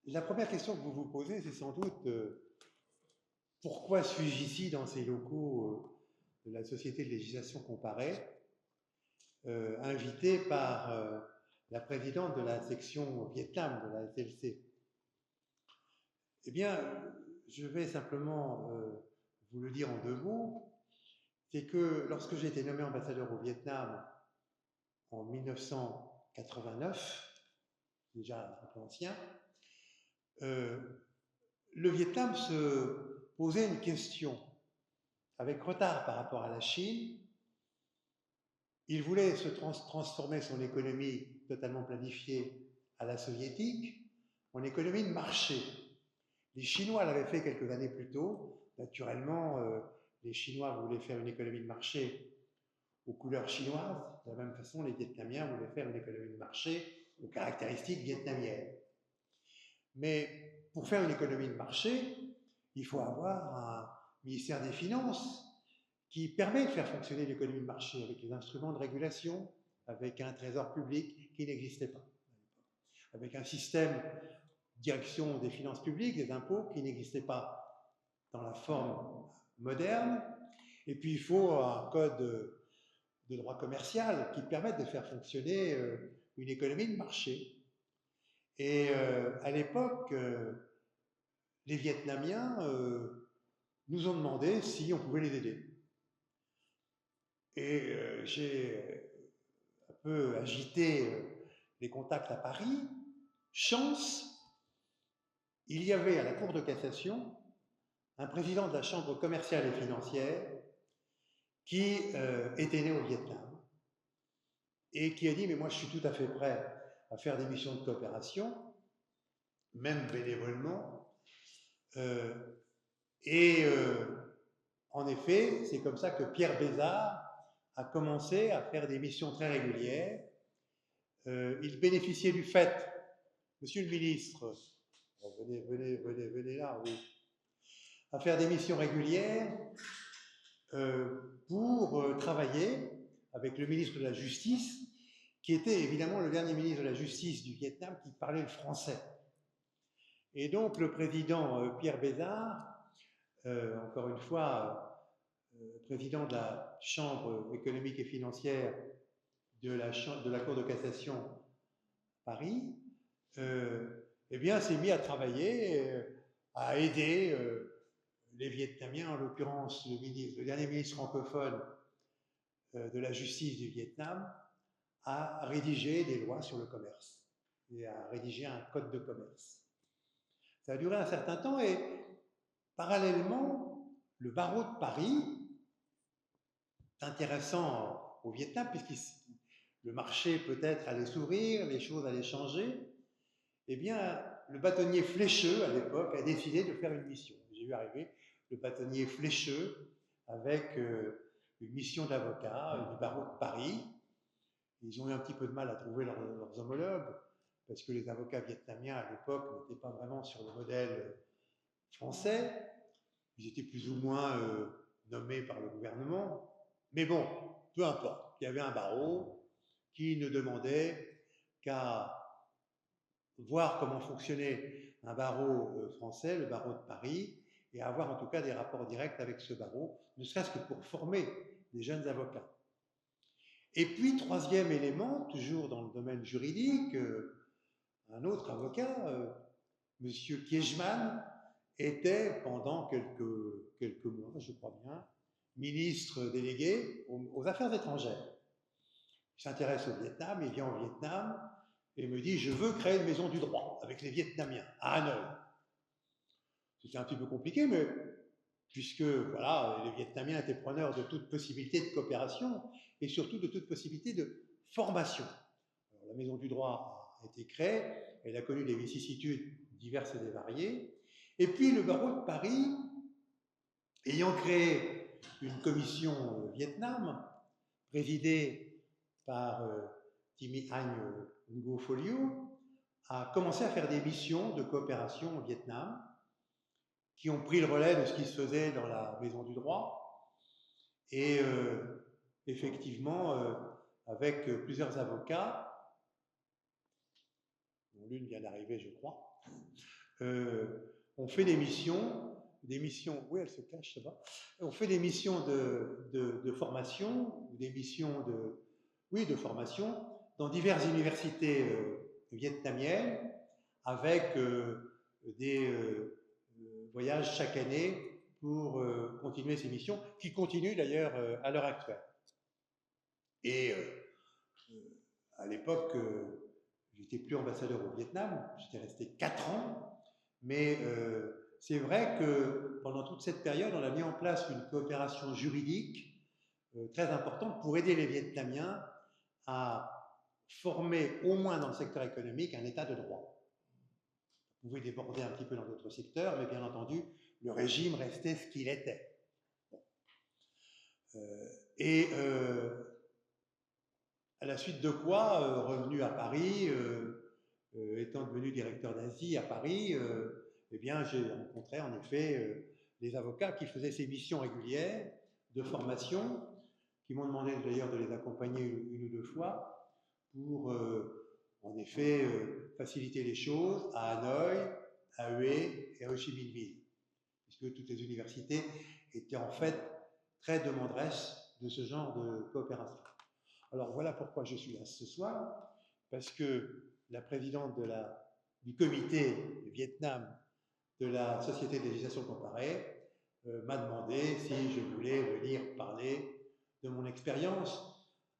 La première question que vous vous posez, c'est sans doute pourquoi suis-je ici dans ces locaux de la Société de législation comparée, invité par la présidente de la section Vietnam de la SLC. Eh bien, je vais simplement vous le dire en deux mots. C'est que lorsque j'ai été nommé ambassadeur au Vietnam en 1989, déjà un peu ancien, le Vietnam se posait une question avec retard par rapport à la Chine. Il voulait se transformer son économie totalement planifiée à la soviétique en économie de marché. Les Chinois l'avaient fait quelques années plus tôt. Naturellement, les Chinois voulaient faire une économie de marché aux couleurs chinoises. De la même façon, les Vietnamiens voulaient faire une économie de marché aux caractéristiques vietnamiennes. Mais pour faire une économie de marché, il faut avoir un ministère des Finances qui permet de faire fonctionner l'économie de marché avec les instruments de régulation, avec un trésor public qui n'existait pas, avec un système de direction des finances publiques, des impôts, qui n'existait pas dans la forme moderne. Et puis il faut un code de droit commercial qui permette de faire fonctionner une économie de marché. Et à l'époque, les Vietnamiens nous ont demandé si on pouvait les aider. Et j'ai un peu agité les contacts à Paris. Chance, il y avait à la Cour de cassation un président de la Chambre commerciale et financière qui était né au Vietnam et qui a dit « mais moi je suis tout à fait prêt à faire des missions de coopération, même bénévolement ». En effet, c'est comme ça que Pierre Bézard a commencé à faire des missions très régulières. Il bénéficiait du fait, monsieur le ministre, venez là, oui, à faire des missions régulières pour travailler avec le ministre de la Justice, qui était évidemment le dernier ministre de la Justice du Vietnam qui parlait le français. Et donc le président Pierre Bézard, encore une fois, président de la Chambre économique et financière de la Cour de cassation à Paris, eh bien, s'est mis à travailler, à aider les Vietnamiens, en l'occurrence le dernier ministre francophone de la justice du Vietnam, à rédiger des lois sur le commerce et à rédiger un code de commerce. Ça a duré un certain temps et parallèlement, le barreau de Paris, intéressant au Vietnam, puisque le marché peut-être allait s'ouvrir, les choses allaient changer, eh bien, le bâtonnier Flécheux, à l'époque, a décidé de faire une mission. J'ai vu arriver le bâtonnier Flécheux avec une mission d'avocat du barreau de Paris. Ils ont eu un petit peu de mal à trouver leurs homologues, parce que les avocats vietnamiens à l'époque n'étaient pas vraiment sur le modèle français. Ils étaient plus ou moins nommés par le gouvernement. Mais bon, peu importe. Il y avait un barreau qui ne demandait qu'à voir comment fonctionnait un barreau français, le barreau de Paris, et avoir en tout cas des rapports directs avec ce barreau, ne serait-ce que pour former des jeunes avocats. Et puis, troisième élément, toujours dans le domaine juridique, un autre avocat, M. Kiechman, était pendant quelques mois, je crois bien, ministre délégué aux Affaires étrangères. Il s'intéresse au Vietnam, il vient au Vietnam et me dit « je veux créer une maison du droit avec les Vietnamiens à Hanoï ». C'était un petit peu compliqué, mais puisque voilà, les Vietnamiens étaient preneurs de toute possibilité de coopération et surtout de toute possibilité de formation. Alors, la maison du droit a été créée, elle a connu des vicissitudes diverses et variées. Et puis le barreau de Paris, ayant créé une commission Vietnam, présidée par Timi Anh Ngo Folio, a commencé à faire des missions de coopération au Vietnam, qui ont pris le relais de ce qui se faisait dans la Maison du Droit. Et effectivement, avec plusieurs avocats, dont l'une vient d'arriver, je crois, On fait des missions, oui, elle se cache, ça va. On fait des missions de formation, des missions oui, de formation dans diverses universités vietnamiennes, avec des voyages chaque année pour continuer ces missions, qui continuent d'ailleurs à l'heure actuelle. Et à l'époque, j'étais plus ambassadeur au Vietnam, j'étais resté 4 ans, mais c'est vrai que pendant toute cette période, on a mis en place une coopération juridique très importante pour aider les Vietnamiens à former, au moins dans le secteur économique, un état de droit. Vous pouvez déborder un petit peu dans d'autres secteurs, mais bien entendu, le régime restait ce qu'il était. Bon. Et à la suite de quoi, revenu à Paris, étant devenu directeur d'Asie à Paris, eh bien, j'ai rencontré en effet les avocats qui faisaient ces missions régulières de formation, qui m'ont demandé d'ailleurs de les accompagner une ou deux fois pour, en effet, faciliter les choses à Hanoï, à Hue et à Ho Chi Minh Ville, puisque toutes les universités étaient en fait très demanderesses de ce genre de coopération. Alors voilà pourquoi je suis là ce soir, parce que la présidente du comité Vietnam de la Société de législation comparée m'a demandé si je voulais venir parler de mon expérience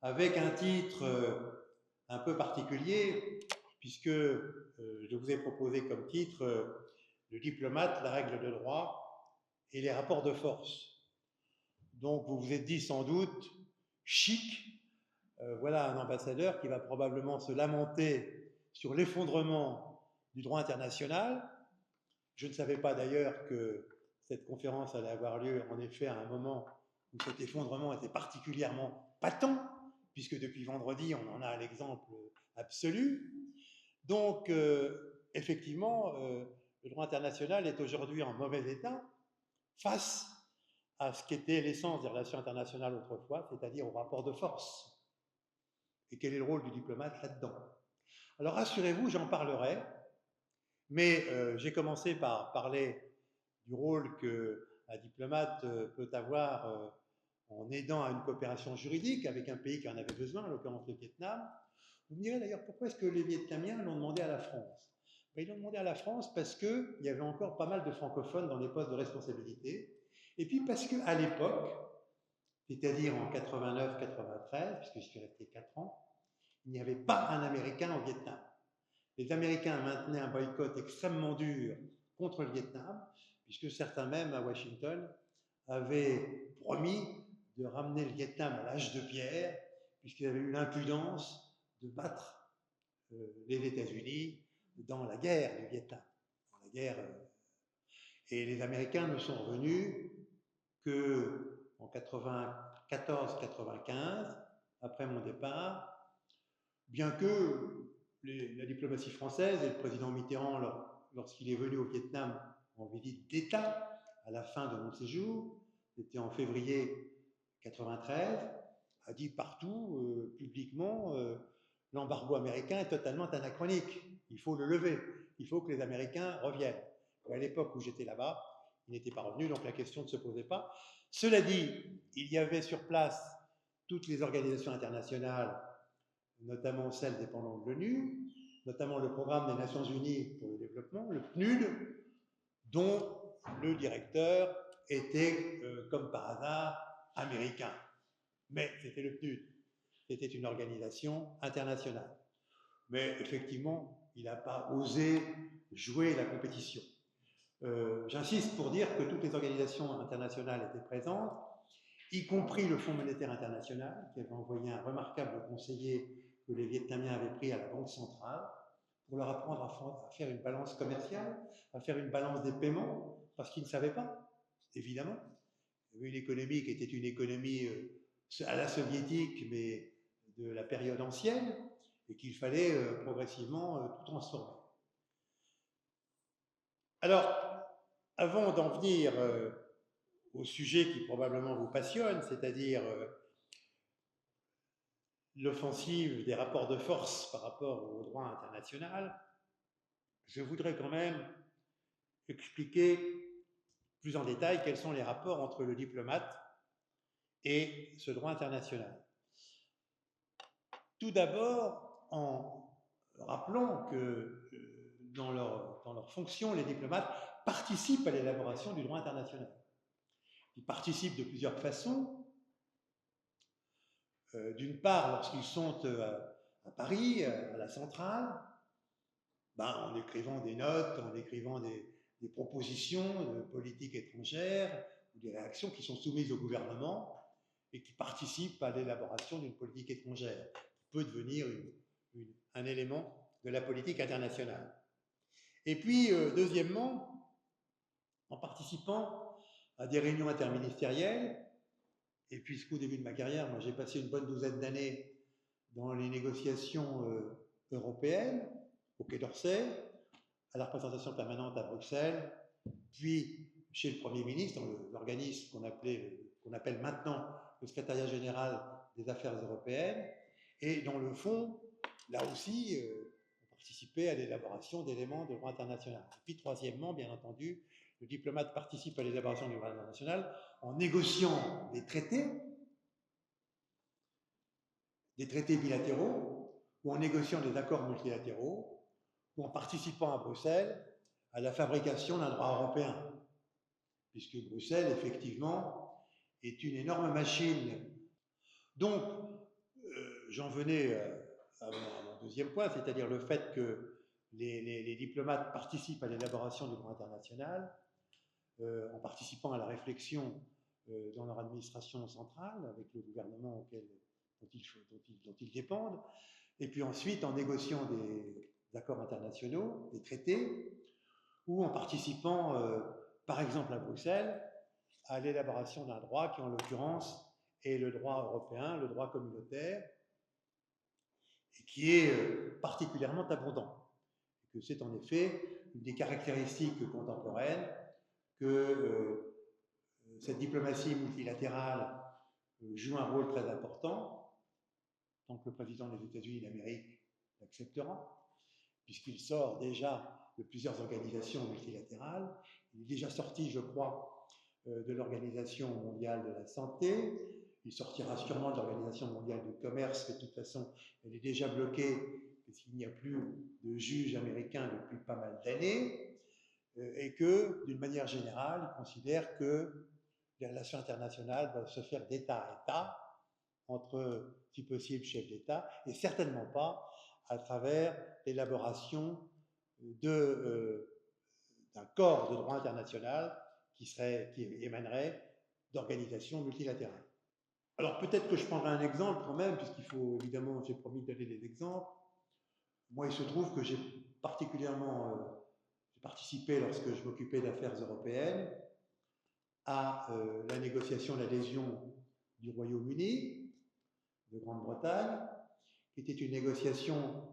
avec un titre un peu particulier, puisque je vous ai proposé comme titre le diplomate, la règle de droit et les rapports de force. Donc vous vous êtes dit sans doute, chic, voilà un ambassadeur qui va probablement se lamenter sur l'effondrement du droit international. Je ne savais pas d'ailleurs que cette conférence allait avoir lieu en effet à un moment où cet effondrement était particulièrement patent, puisque depuis vendredi, on en a l'exemple absolu. Donc, effectivement, le droit international est aujourd'hui en mauvais état face à ce qu'était l'essence des relations internationales autrefois, c'est-à-dire au rapport de force. Et quel est le rôle du diplomate là-dedans? Alors rassurez-vous, j'en parlerai, mais j'ai commencé par parler du rôle qu'un diplomate peut avoir en aidant à une coopération juridique avec un pays qui en avait besoin, en l'occurrence le Vietnam. Vous me direz d'ailleurs pourquoi est-ce que les Vietnamiens l'ont demandé à la France? Ils l'ont demandé à la France parce qu'il y avait encore pas mal de francophones dans les postes de responsabilité, et puis parce qu'à l'époque, c'est-à-dire en 89-93, puisque je suis resté 4 ans, il n'y avait pas un Américain au Vietnam. Les Américains maintenaient un boycott extrêmement dur contre le Vietnam, puisque certains même à Washington avaient promis de ramener le Vietnam à l'âge de pierre, puisqu'ils avaient eu l'impudence de battre les États-Unis dans la guerre du Vietnam. Dans la guerre, et les Américains ne sont revenus qu'en 94-95, après mon départ, bien que la diplomatie française et le président Mitterrand, lorsqu'il est venu au Vietnam en visite d'État à la fin de mon séjour, c'était en février 93, a dit partout, publiquement, l'embargo américain est totalement anachronique. Il faut le lever. Il faut que les Américains reviennent. Et à l'époque où j'étais là-bas, ils n'étaient pas revenus, donc la question ne se posait pas. Cela dit, il y avait sur place toutes les organisations internationales, notamment celles dépendant de l'ONU, notamment le Programme des Nations Unies pour le développement, le PNUD, dont le directeur était, comme par hasard, américain. Mais c'était le PNUD, c'était une organisation internationale. Mais effectivement, il n'a pas osé jouer la compétition. J'insiste pour dire que toutes les organisations internationales étaient présentes, y compris le Fonds monétaire international, qui avait envoyé un remarquable conseiller que les Vietnamiens avaient pris à la Banque centrale, pour leur apprendre à faire une balance commerciale, à faire une balance des paiements, parce qu'ils ne savaient pas, évidemment. Il y avait une économie qui était une économie à la soviétique, mais de la période ancienne, et qu'il fallait progressivement tout transformer. Alors, avant d'en venir au sujet qui probablement vous passionne, c'est-à-dire l'offensive des rapports de force par rapport au droit international, je voudrais quand même expliquer plus en détail quels sont les rapports entre le diplomate et ce droit international. Tout d'abord, en rappelant que dans leur fonction, les diplomates participent à l'élaboration du droit international. Ils participent de plusieurs façons. D'une part, lorsqu'ils sont à Paris, à la centrale, en écrivant des notes, en écrivant des propositions de politique étrangère, ou des réactions qui sont soumises au gouvernement et qui participent à l'élaboration d'une politique étrangère, qui peut devenir un élément de la politique internationale. Et puis, deuxièmement, en participant à des réunions interministérielles, et puisqu'au début de ma carrière, moi j'ai passé une bonne douzaine d'années dans les négociations européennes, au Quai d'Orsay, à la représentation permanente à Bruxelles, puis chez le Premier ministre, dans l'organisme qu'on appelle maintenant le Secrétariat général des affaires européennes, et dans le fond, là aussi, on participait à l'élaboration d'éléments de droit international. Et puis troisièmement, bien entendu, le diplomate participe à l'élaboration du droit international en négociant des traités bilatéraux, ou en négociant des accords multilatéraux, ou en participant à Bruxelles à la fabrication d'un droit européen. Puisque Bruxelles, effectivement, est une énorme machine. Donc, j'en venais à mon deuxième point, c'est-à-dire le fait que les diplomates participent à l'élaboration du droit international, en participant à la réflexion dans leur administration centrale, avec le gouvernement dont ils dépendent, et puis ensuite en négociant des accords internationaux, des traités, ou en participant, par exemple à Bruxelles, à l'élaboration d'un droit qui, en l'occurrence, est le droit européen, le droit communautaire, et qui est particulièrement abondant. Et que c'est en effet une des caractéristiques contemporaines que cette diplomatie multilatérale joue un rôle très important, tant que le président des États-Unis d'Amérique l'acceptera, puisqu'il sort déjà de plusieurs organisations multilatérales. Il est déjà sorti, je crois, de l'Organisation mondiale de la santé. Il sortira sûrement de l'Organisation mondiale du commerce, mais de toute façon, elle est déjà bloquée, puisqu'il n'y a plus de juges américains depuis pas mal d'années, et que, d'une manière générale, il considère que les relations internationales doivent se faire d'État à État, entre, si possible, chefs d'État, et certainement pas à travers l'élaboration d'un corps de droit international qui émanerait d'organisations multilatérales. Alors peut-être que je prendrai un exemple quand même, puisqu'il faut évidemment, j'ai promis de donner des exemples. Moi, il se trouve que j'ai particulièrement participé, lorsque je m'occupais d'affaires européennes, à la négociation d'adhésion du Royaume-Uni, de Grande-Bretagne, qui était une négociation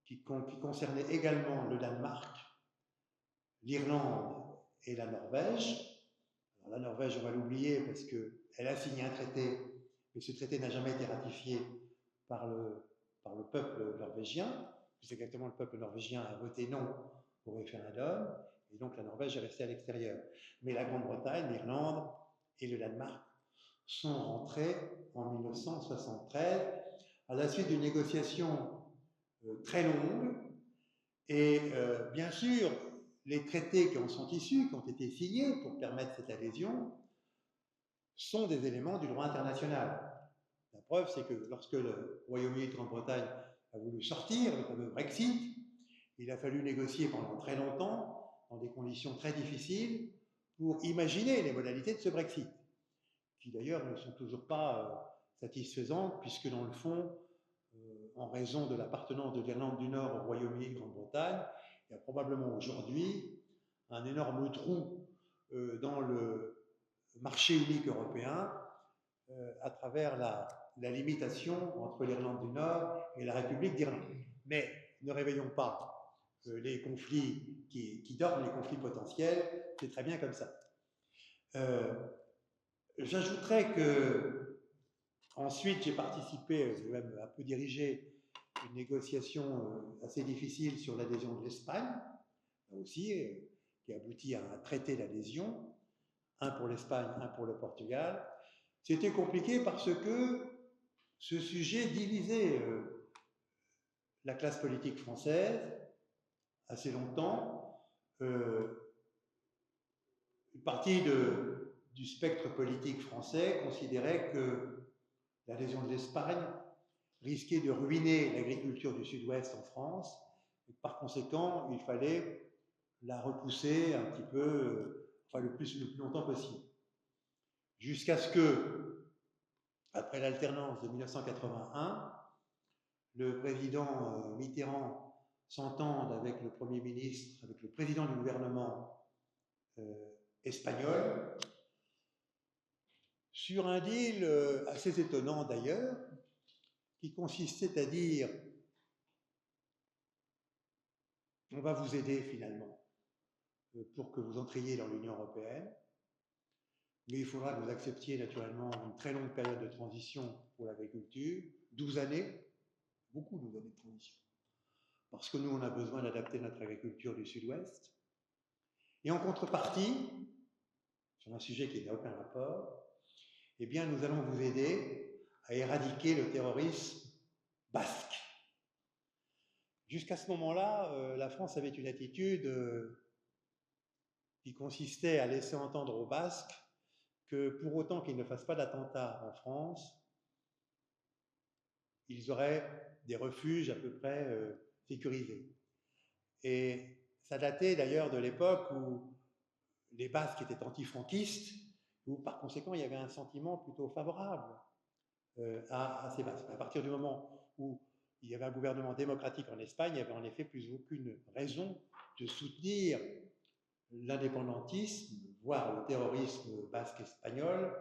qui concernait également le Danemark, l'Irlande et la Norvège. Alors, la Norvège, on va l'oublier parce qu'elle a signé un traité, mais ce traité n'a jamais été ratifié par le peuple norvégien. Plus exactement, le peuple norvégien a voté non au référendum, et donc la Norvège est restée à l'extérieur. Mais la Grande-Bretagne, l'Irlande et le Danemark sont rentrés en 1973 à la suite d'une négociation très longue, et bien sûr, les traités qui en sont issus, qui ont été signés pour permettre cette adhésion, sont des éléments du droit international. La preuve, c'est que lorsque le Royaume-Uni de Grande-Bretagne a voulu sortir, le fameux Brexit, il a fallu négocier pendant très longtemps, dans des conditions très difficiles, pour imaginer les modalités de ce Brexit, qui d'ailleurs ne sont toujours pas satisfaisantes, puisque dans le fond, en raison de l'appartenance de l'Irlande du Nord au Royaume-Uni de Grande-Bretagne, il y a probablement aujourd'hui un énorme trou dans le marché unique européen à travers la limitation entre l'Irlande du Nord et la République d'Irlande. Mais ne réveillons pas les conflits qui dorment, les conflits potentiels, c'est très bien comme ça. J'ajouterais que ensuite j'ai participé, j'ai même un peu dirigé une négociation assez difficile sur l'adhésion de l'Espagne, là aussi, qui aboutit à un traité d'adhésion, un pour l'Espagne, un pour le Portugal. C'était compliqué parce que ce sujet divisait la classe politique française assez longtemps. Une partie du spectre politique français considérait que l'adhésion de l'Espagne risquait de ruiner l'agriculture du Sud-Ouest en France. Et par conséquent, il fallait la repousser un petit peu, le plus longtemps possible. Jusqu'à ce que, après l'alternance de 1981, le président Mitterrand s'entende avec le Premier ministre, avec le président du gouvernement espagnol, sur un deal assez étonnant d'ailleurs, qui consistait à dire on va vous aider finalement pour que vous entriez dans l'Union européenne, mais il faudra que vous acceptiez naturellement une très longue période de transition pour l'agriculture, 12 années, beaucoup 12 années de transition, parce que nous on a besoin d'adapter notre agriculture du Sud-Ouest, et en contrepartie, sur un sujet qui n'a aucun rapport, eh bien nous allons vous aider à éradiquer le terrorisme basque. Jusqu'à ce moment-là, la France avait une attitude qui consistait à laisser entendre aux Basques que pour autant qu'ils ne fassent pas d'attentats en France, ils auraient des refuges à peu près sécurisés. Et ça datait d'ailleurs de l'époque où les Basques étaient antifranquistes, où par conséquent il y avait un sentiment plutôt favorable à ces Basques. À partir du moment où il y avait un gouvernement démocratique en Espagne, il n'y avait en effet plus aucune raison de soutenir l'indépendantisme, voire le terrorisme basque espagnol,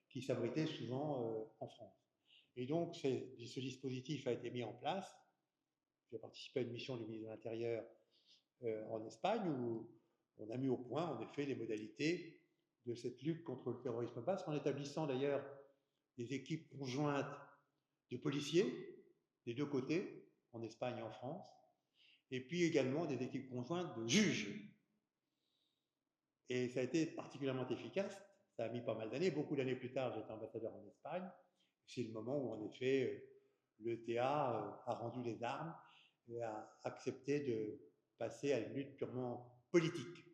qui s'abritait souvent en France. Et donc, ce dispositif a été mis en place. J'ai participé à une mission du ministre de l'Intérieur en Espagne, où on a mis au point, en effet, les modalités de cette lutte contre le terrorisme basque, en établissant d'ailleurs des équipes conjointes de policiers des deux côtés, en Espagne et en France, et puis également des équipes conjointes de juges. Et ça a été particulièrement efficace, ça a mis pas mal d'années, beaucoup d'années plus tard j'étais ambassadeur en Espagne, c'est le moment où en effet l'ETA a rendu les armes et a accepté de passer à une lutte purement politique.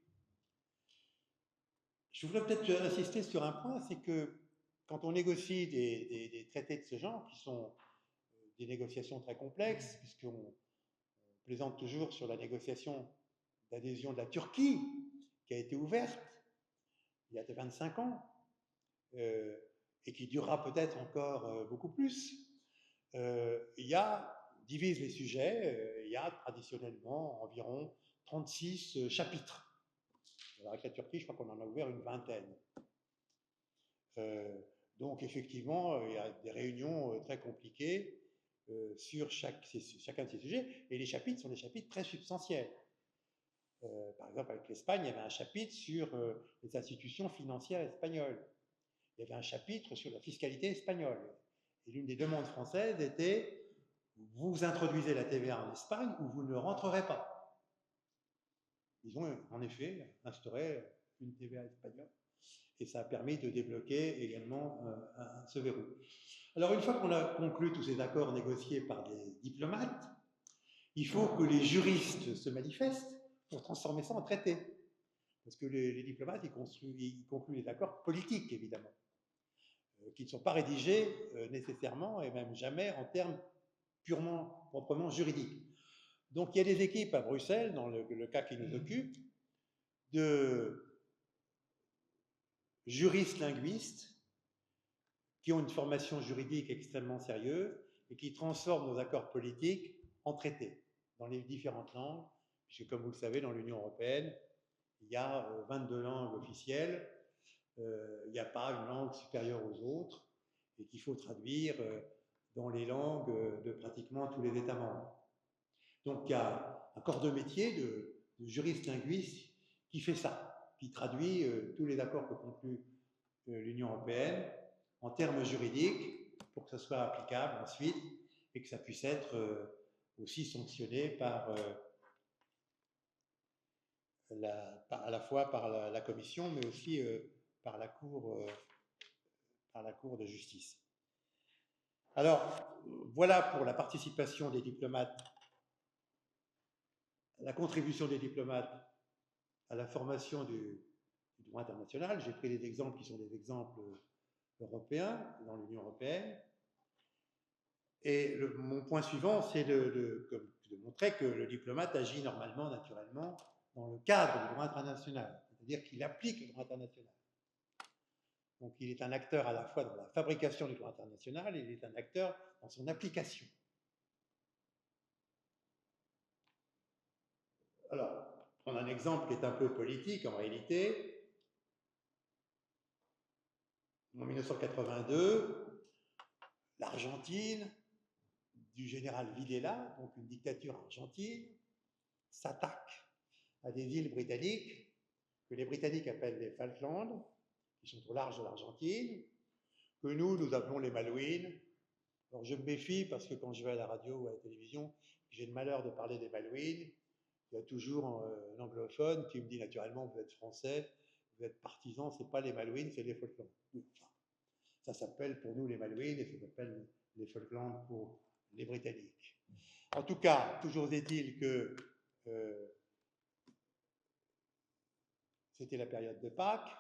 Je voudrais peut-être insister sur un point, c'est que quand on négocie des traités de ce genre, qui sont des négociations très complexes, puisqu'on plaisante toujours sur la négociation d'adhésion de la Turquie, qui a été ouverte il y a 25 ans, et qui durera peut-être encore beaucoup plus, divise les sujets, il y a traditionnellement environ 36 chapitres. Alors avec la Turquie, je crois qu'on en a ouvert une vingtaine. Donc effectivement, il y a des réunions très compliquées sur chacun de ces sujets, et les chapitres sont des chapitres très substantiels. Par exemple, avec l'Espagne, il y avait un chapitre sur les institutions financières espagnoles. Il y avait un chapitre sur la fiscalité espagnole. Et l'une des demandes françaises était vous introduisez la TVA en Espagne ou vous ne rentrerez pas. Ils ont en effet instauré une TVA espagnole. Et ça a permis de débloquer également ce verrou. Alors, une fois qu'on a conclu tous ces accords négociés par des diplomates, il faut que les juristes se manifestent pour transformer ça en traité. Parce que les diplomates, ils concluent les accords politiques, évidemment, qui ne sont pas rédigés nécessairement, et même jamais, en termes proprement juridiques. Donc, il y a des équipes à Bruxelles, dans le cas qui nous occupe, de juristes linguistes qui ont une formation juridique extrêmement sérieuse et qui transforment nos accords politiques en traités dans les différentes langues, puisque comme vous le savez, dans l'Union européenne, il y a 22 langues officielles, il n'y a pas une langue supérieure aux autres, et qu'il faut traduire dans les langues de pratiquement tous les États membres. Donc il y a un corps de métier de juriste linguiste qui fait ça, qui traduit tous les accords que conclut l'Union européenne en termes juridiques pour que ça soit applicable ensuite et que ça puisse être aussi sanctionné par à la fois par la Commission, mais aussi par la Cour de justice. Alors, voilà pour la participation des diplomates, la contribution des diplomates à la formation du droit international. J'ai pris des exemples qui sont des exemples européens, dans l'Union européenne. Et mon point suivant, c'est de montrer que le diplomate agit normalement, naturellement, dans le cadre du droit international, c'est-à-dire qu'il applique le droit international. Donc il est un acteur à la fois dans la fabrication du droit international et il est un acteur dans son application. Alors, prendre un exemple qui est un peu politique en réalité. En 1982, l'Argentine, du général Videla, donc une dictature argentine, s'attaque à des îles britanniques que les Britanniques appellent les Falklands, qui sont au large de l'Argentine, que nous appelons les Malouines. Alors je me méfie parce que quand je vais à la radio ou à la télévision, j'ai le malheur de parler des Malouines. Il y a toujours un anglophone qui me dit naturellement, vous êtes français, vous êtes partisan, c'est pas les Malouines, c'est les Falklands. Enfin, ça s'appelle pour nous les Malouines et ça s'appelle les Falklands pour les Britanniques. En tout cas, toujours est-il que c'était la période de Pâques.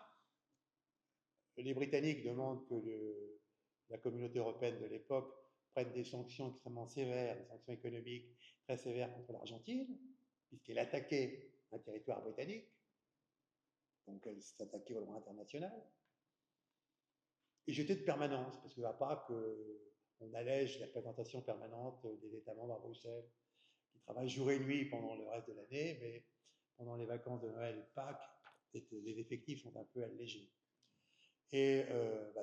Les Britanniques demandent que la communauté européenne de l'époque prenne des sanctions extrêmement sévères, des sanctions économiques très sévères contre l'Argentine, puisqu'elle attaquait un territoire britannique, donc elle s'attaquait au droit international. Et j'étais de permanence, parce que à Pâques, on allège la représentation permanente des États membres à Bruxelles, qui travaillent jour et nuit pendant le reste de l'année, mais pendant les vacances de Noël et de Pâques, les effectifs sont un peu allégés. Et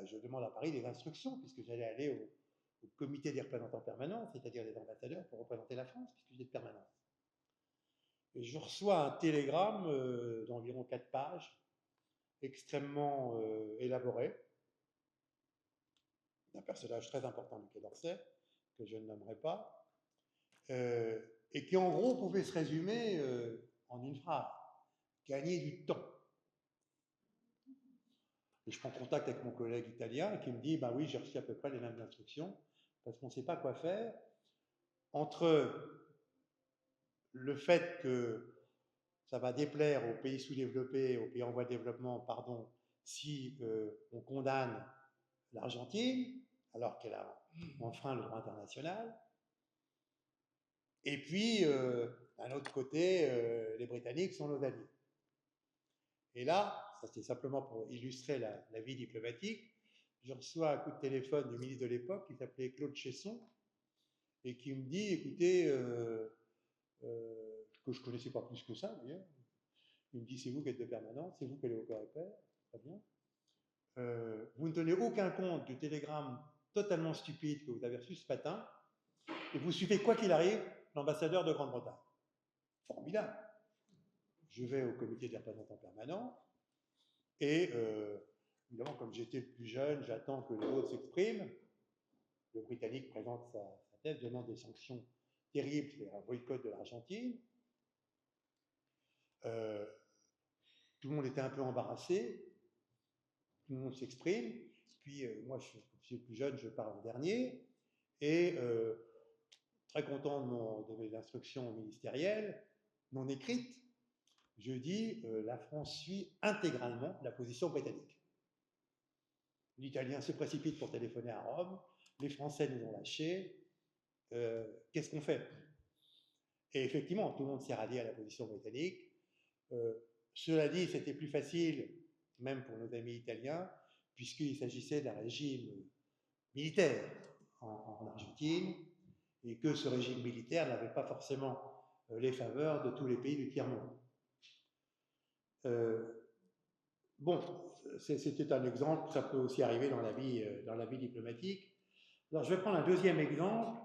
je demande à Paris des instructions, puisque j'allais aller au comité des représentants permanents, c'est-à-dire des ambassadeurs, pour représenter la France, puisque j'étais de permanence. Et je reçois un télégramme d'environ 4 pages, extrêmement élaboré, d'un personnage très important du Quai d'Orsay, que je ne nommerai pas, et qui en gros pouvait se résumer en une phrase: gagner du temps. Et je prends contact avec mon collègue italien qui me dit, bah oui, j'ai reçu à peu près les mêmes instructions, parce qu'on ne sait pas quoi faire entre le fait que ça va déplaire aux pays sous-développés, aux pays en voie de développement, pardon, si on condamne l'Argentine, alors qu'elle a enfreint le droit international. Et puis, d'un autre côté, les Britanniques sont nos alliés. Et là, ça c'est simplement pour illustrer la vie diplomatique, je reçois un coup de téléphone du ministre de l'époque qui s'appelait Claude Chesson et qui me dit, écoutez, que je ne connaissais pas plus que ça d'ailleurs, il me dit, c'est vous qui êtes de permanence, c'est vous qui allez au Coreper, très bien. Vous ne tenez aucun compte du télégramme totalement stupide que vous avez reçu ce matin, et vous suivez quoi qu'il arrive l'ambassadeur de Grande-Bretagne. Formidable. Je vais au comité des représentants permanents, et évidemment, comme j'étais le plus jeune, j'attends que les autres s'expriment. Le Britannique présente sa thèse, demande des sanctions terribles, c'est un boycott de l'Argentine. Tout le monde était un peu embarrassé, tout le monde s'exprime, puis moi, je suis le plus jeune, je parle en dernier, et très content de mes instructions ministérielles, non écrites, je dis la France suit intégralement la position britannique. L'Italien se précipite pour téléphoner à Rome, les Français nous ont lâchés, qu'est-ce qu'on fait? Et effectivement, tout le monde s'est rallié à la position britannique. Cela dit, c'était plus facile, même pour nos amis italiens, puisqu'il s'agissait d'un régime militaire en Argentine, et que ce régime militaire n'avait pas forcément les faveurs de tous les pays du tiers-monde. Bon, c'était un exemple, ça peut aussi arriver dans la vie diplomatique. Alors je vais prendre un deuxième exemple,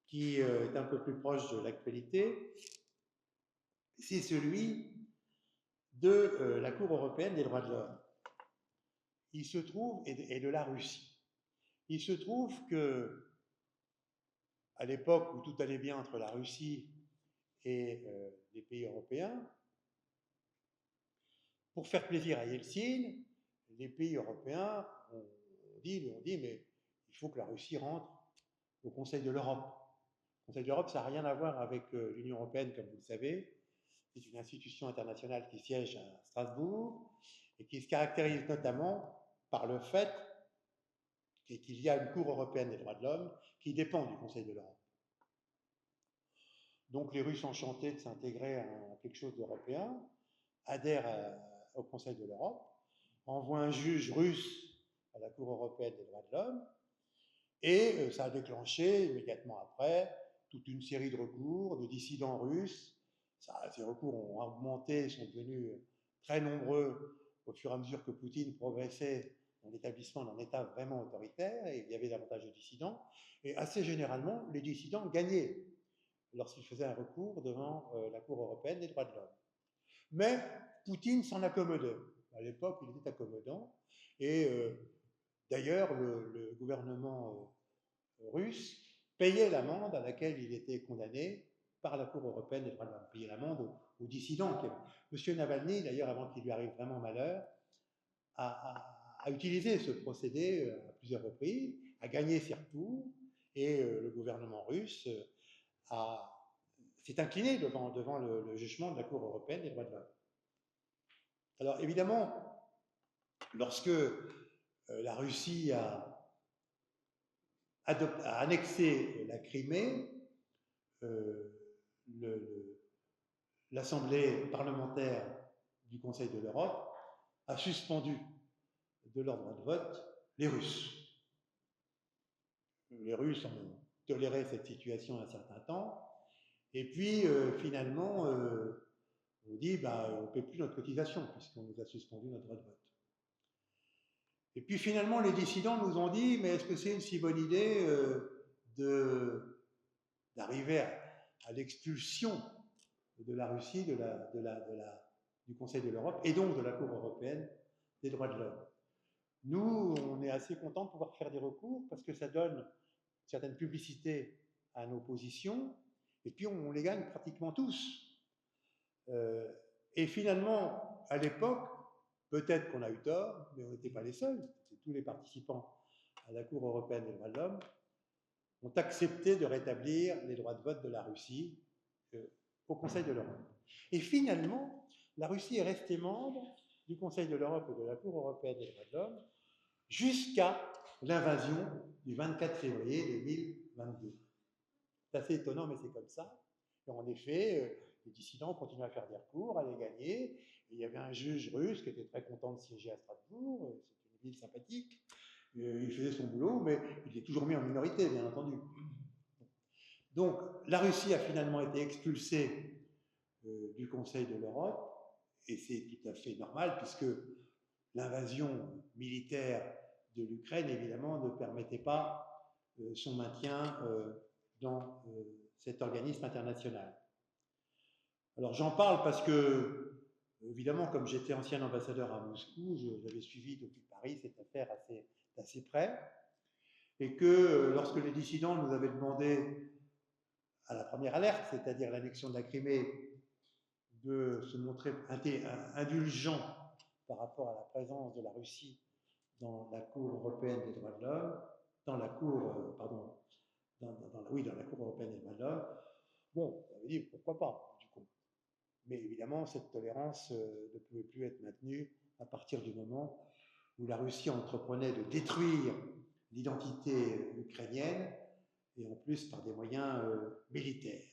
qui est un peu plus proche de l'actualité, c'est celui de la Cour européenne des droits de l'homme. Il se trouve, et de la Russie, il se trouve que, à l'époque où tout allait bien entre la Russie et les pays européens, pour faire plaisir à Yeltsin, les pays européens ont dit, mais il faut que la Russie rentre au Conseil de l'Europe. Le Conseil de l'Europe, ça n'a rien à voir avec l'Union européenne, comme vous le savez. C'est une institution internationale qui siège à Strasbourg et qui se caractérise notamment par le fait qu'il y a une Cour européenne des droits de l'homme qui dépend du Conseil de l'Europe. Donc les Russes enchantés de s'intégrer à quelque chose d'européen adhèrent au Conseil de l'Europe, envoient un juge russe à la Cour européenne des droits de l'homme, et ça a déclenché immédiatement après toute une série de recours de dissidents russes. Ces recours ont augmenté, sont devenus très nombreux au fur et à mesure que Poutine progressait dans l'établissement d'un État vraiment autoritaire, et il y avait davantage de dissidents, et assez généralement, les dissidents gagnaient lorsqu'ils faisaient un recours devant la Cour européenne des droits de l'homme. Mais Poutine s'en accommodait. À l'époque, il était accommodant, et d'ailleurs, le gouvernement russe payait l'amende à laquelle il était condamné par la Cour européenne des droits de l'homme, payait l'amende aux dissidents. M. Navalny, d'ailleurs, avant qu'il lui arrive vraiment malheur, a utilisé ce procédé à plusieurs reprises, a gagné ses recours, et le gouvernement russe s'est incliné devant le jugement de la Cour européenne des droits de l'homme. Alors évidemment, lorsque la Russie a annexé la Crimée, l'Assemblée parlementaire du Conseil de l'Europe a suspendu de leur droit de vote les Russes. Les Russes ont toléré cette situation un certain temps, et puis finalement, on dit on ne paie plus notre cotisation puisqu'on nous a suspendu notre droit de vote. Et puis finalement, les dissidents nous ont dit, mais est-ce que c'est une si bonne idée d'arriver à l'expulsion de la Russie du Conseil de l'Europe et donc de la Cour européenne des droits de l'homme? Nous, on est assez contents de pouvoir faire des recours parce que ça donne une certaine publicité à nos positions, et puis on les gagne pratiquement tous. Et finalement, à l'époque, peut-être qu'on a eu tort, mais on n'était pas les seuls. Tous les participants à la Cour européenne des droits de l'homme ont accepté de rétablir les droits de vote de la Russie au Conseil de l'Europe. Et finalement, la Russie est restée membre du Conseil de l'Europe et de la Cour européenne des droits de l'homme jusqu'à l'invasion du 24 février 2022. C'est assez étonnant, mais c'est comme ça. Et en effet, les dissidents continuent à faire des recours, à les gagner. Et il y avait un juge russe qui était très content de siéger à Strasbourg. C'est une ville sympathique. Il faisait son boulot, mais il est toujours mis en minorité, bien entendu. Donc, la Russie a finalement été expulsée du Conseil de l'Europe, et c'est tout à fait normal, puisque l'invasion militaire de l'Ukraine, évidemment, ne permettait pas son maintien dans cet organisme international. Alors j'en parle parce que, évidemment, comme j'étais ancien ambassadeur à Moscou, j'avais suivi depuis Paris cette affaire d'assez près, et que lorsque les dissidents nous avaient demandé, à la première alerte, c'est-à-dire l'annexion de la Crimée, de se montrer indulgents par rapport à la présence de la Russie dans la Cour européenne des droits de l'homme, dans la Cour européenne des droits de l'homme, bon, on avait dit pourquoi pas, du coup. Mais évidemment, cette tolérance ne pouvait plus être maintenue à partir du moment où la Russie entreprenait de détruire l'identité ukrainienne, et en plus par des moyens militaires.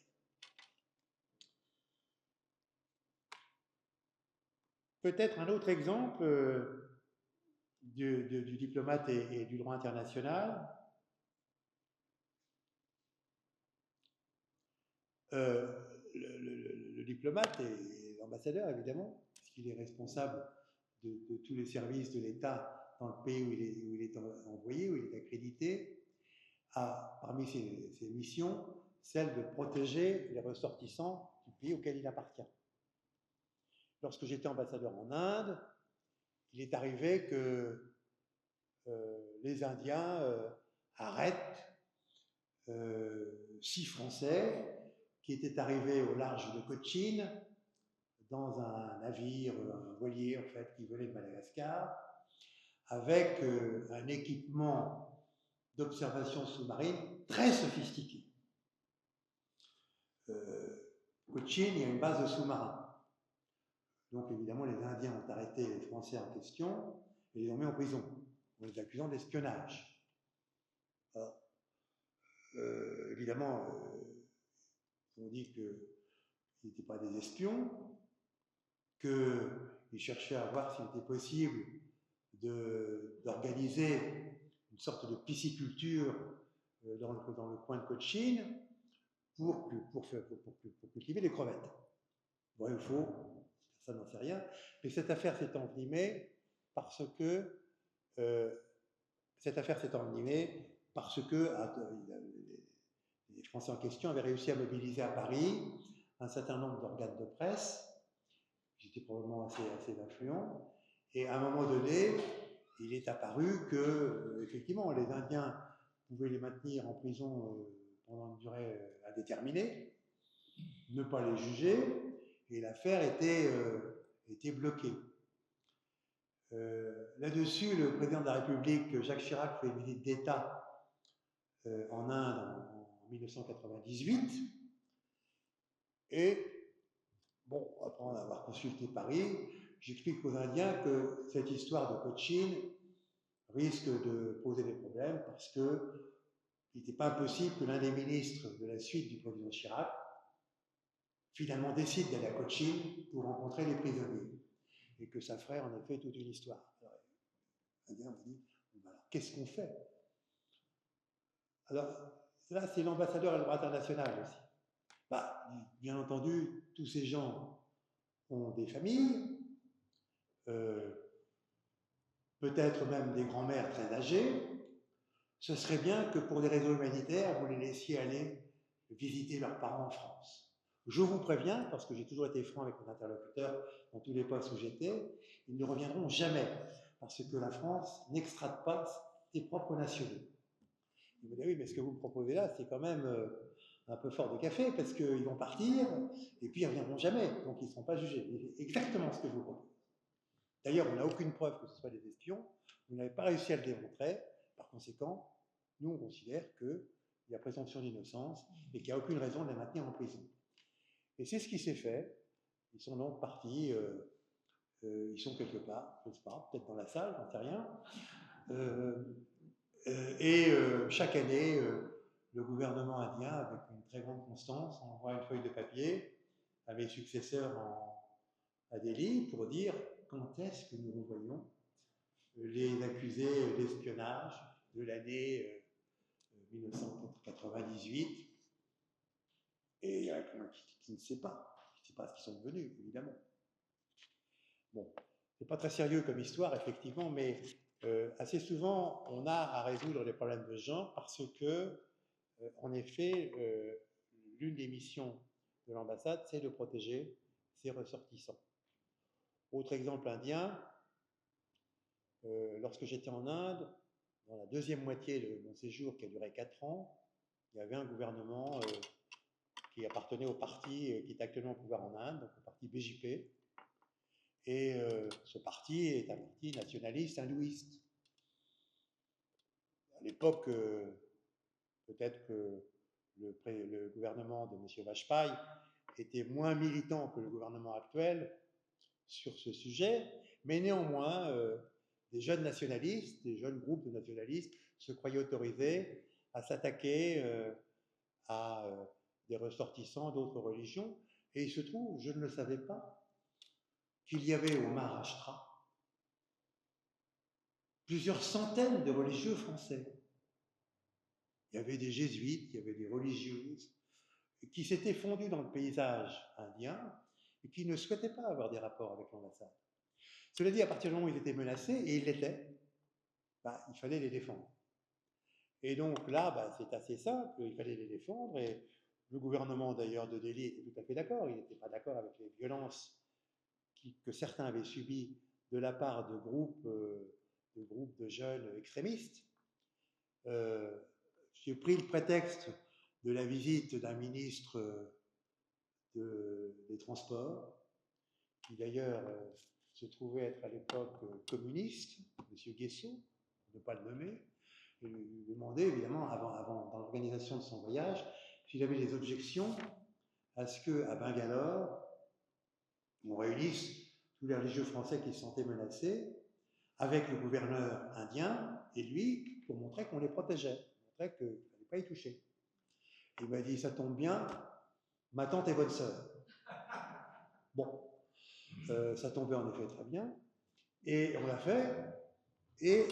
Peut-être un autre exemple du diplomate et du droit international. Le diplomate et l'ambassadeur, évidemment, puisqu'il est responsable de tous les services de l'État dans le pays où il est envoyé, où il est accrédité, a parmi ses missions celle de protéger les ressortissants du pays auquel il appartient. Lorsque j'étais ambassadeur en Inde, il est arrivé que les Indiens arrêtent 6 Français qui étaient arrivés au large de Cochin dans un navire, un voilier en fait, qui venait de Madagascar, avec un équipement d'observation sous-marine très sophistiqué. Cochin, il y a une base de sous-marins. Donc évidemment, les Indiens ont arrêté les Français en question et les ont mis en prison, en les accusant d'espionnage. Évidemment, on dit qu'ils n'étaient pas des espions, qu'ils cherchaient à voir s'il était possible d'organiser une sorte de pisciculture dans le coin de Cochin pour cultiver les crevettes. Vrai ou faux, personne n'en sait rien. Mais cette affaire s'est envenimée parce que les Français en question avaient réussi à mobiliser à Paris un certain nombre d'organes de presse, qui étaient probablement assez influents, et à un moment donné, il est apparu que, effectivement, les Indiens pouvaient les maintenir en prison pendant une durée indéterminée, ne pas les juger, et l'affaire était bloquée. Là-dessus, le président de la République, Jacques Chirac, fait une visite d'État en Inde en 1998, et bon, après en avoir consulté Paris, j'explique aux Indiens que cette histoire de Cochin risque de poser des problèmes parce qu'il n'était pas impossible que l'un des ministres de la suite du président Chirac finalement décide d'aller à Cochin pour rencontrer les prisonniers et que ça ferait en effet toute une histoire. Alors, l'Indien m'a dit, alors qu'est-ce qu'on fait? Alors là, c'est l'ambassadeur et le droit international aussi. Bah, bien entendu, tous ces gens ont des familles, peut-être même des grands-mères très âgées. Ce serait bien que pour des raisons humanitaires, vous les laissiez aller visiter leurs parents en France. Je vous préviens, parce que j'ai toujours été franc avec mon interlocuteur dans tous les postes où j'étais, ils ne reviendront jamais, parce que la France n'extrade pas ses propres nationaux. Il me dit, oui, mais ce que vous me proposez là, c'est quand même un peu fort de café, parce qu'ils vont partir, et puis ils ne reviendront jamais, donc ils ne seront pas jugés. C'est exactement ce que je vous propose. D'ailleurs, on n'a aucune preuve que ce soit des espions, vous n'avez pas réussi à le démontrer, par conséquent, nous on considère qu'il y a présomption d'innocence et qu'il n'y a aucune raison de les maintenir en prison. Et c'est ce qui s'est fait. Ils sont donc partis, ils sont quelque part, je ne sais pas, peut-être dans la salle, j'en sais rien. Chaque année, le gouvernement indien, avec une très grande constance, envoie une feuille de papier à mes successeurs à Delhi pour dire quand est-ce que nous revoyons les accusés d'espionnage de l'année 1998. Et il y a qui ne sait pas. Qui ne sait pas ce qu'ils sont devenus, évidemment. Bon, c'est pas très sérieux comme histoire, effectivement, mais assez souvent, on a à résoudre les problèmes de genre parce que, en effet, l'une des missions de l'ambassade, c'est de protéger ses ressortissants. Autre exemple indien, lorsque j'étais en Inde, dans la deuxième moitié de mon séjour qui a duré 4 ans, il y avait un gouvernement qui appartenait au parti qui est actuellement au pouvoir en Inde, donc au parti BJP. Et ce parti est un parti nationaliste hindouiste. À l'époque, peut-être que le gouvernement de M. Vajpayee était moins militant que le gouvernement actuel sur ce sujet, mais néanmoins, des jeunes nationalistes, des jeunes groupes de nationalistes se croyaient autorisés à s'attaquer à des ressortissants d'autres religions. Et il se trouve, je ne le savais pas, qu'il y avait au Maharashtra plusieurs centaines de religieux français. Il y avait des jésuites, il y avait des religieuses, qui s'étaient fondus dans le paysage indien et qui ne souhaitaient pas avoir des rapports avec l'ambassade. Cela dit, à partir du moment où ils étaient menacés, et ils l'étaient, il fallait les défendre. Et donc là, c'est assez simple, il fallait les défendre, et le gouvernement d'ailleurs de Delhi était tout à fait d'accord, il n'était pas d'accord avec les violences que certains avaient subies de la part de groupes de jeunes extrémistes. J'ai pris le prétexte de la visite d'un ministre des Transports qui d'ailleurs se trouvait être à l'époque communiste, M. Guessot, pour ne pas le nommer, et lui demander, évidemment, dans l'organisation de son voyage, s'il avait des objections à ce qu'à Bangalore, on réunisse tous les religieux français qui se sentaient menacés, avec le gouverneur indien et lui, pour montrer qu'on les protégeait, pour montrer qu'il ne fallait pas y toucher. Il m'a dit, ça tombe bien, ma tante est bonne sœur. Bon, ça tombait en effet très bien, et on l'a fait, et